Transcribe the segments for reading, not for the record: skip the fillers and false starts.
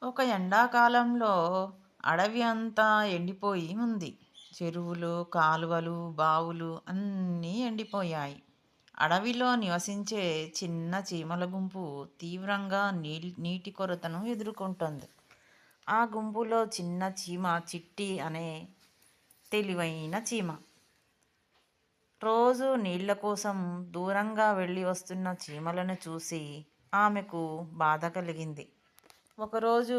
ఒక ఎండాకాలంలో అడవి అంతా ఎండిపోయి ఉంది. చెరువులు, కాలువలు, బావులు అన్నీ ఎండిపోయాయి. అడవిలో నివసించే చిన్న చీమల గుంపు తీవ్రంగా నీటి కొరతను ఎదుర్కొంటోంది. ఆ గుంపులో చిన్న చీమ చిట్టి అనే తెలివైన చీమ. రోజు నీళ్ల కోసం దూరంగా వెళ్ళి వస్తున్న చీమలను చూసి ఆమెకు బాధ కలిగింది. ఒకరోజు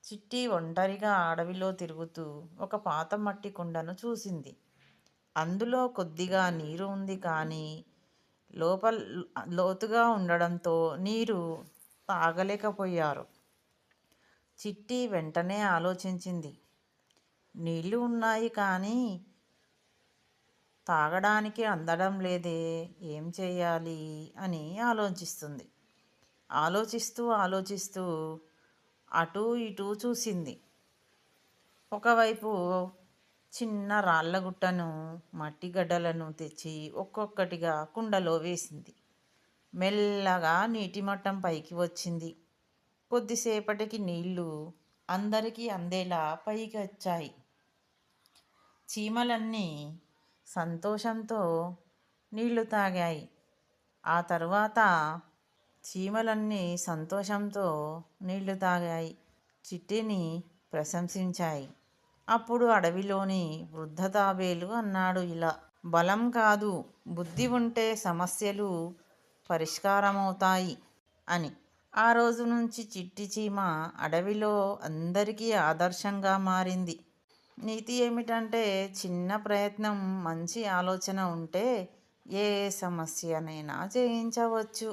చిట్టి ఒంటరిగా అడవిలో తిరుగుతూ ఒక పాత మట్టి కుండను చూసింది. అందులో కొద్దిగా నీరు ఉంది కానీ లోపల లోతుగా ఉండడంతో నీరు తాగలేకపోయారు. చిట్టి వెంటనే ఆలోచించింది. నీళ్లు ఉన్నాయి కానీ తాగడానికి అందడం లేదే, ఏం చేయాలి అని ఆలోచిస్తుంది. ఆలోచిస్తూ అటూ ఇటూ చూసింది. ఒకవైపు చిన్న రాళ్ళగుట్టను, మట్టి గడ్డలను తెచ్చి ఒక్కొక్కటిగా కుండలో వేసింది. మెల్లగా నీటి మట్టం పైకి వచ్చింది. కొద్దిసేపటికి నీళ్లు అందరికీ అందేలా పైకి వచ్చాయి. చీమలన్నీ సంతోషంతో నీళ్లు తాగాయి. ఆ తరువాత చిట్టిని ప్రశంసించాయి. అప్పుడు అడవిలోని వృద్ధ తాబేలు అన్నాడు ఇలా: బలం కాదు, బుద్ధి ఉంటే సమస్యలు పరిష్కారమవుతాయి అని. ఆ రోజు నుంచి చిట్టి చీమ అడవిలో అందరికీ ఆదర్శంగా మారింది. నీతి ఏమిటంటే, చిన్న ప్రయత్నం, మంచి ఆలోచన ఉంటే ఏ సమస్యనైనా జయించవచ్చు.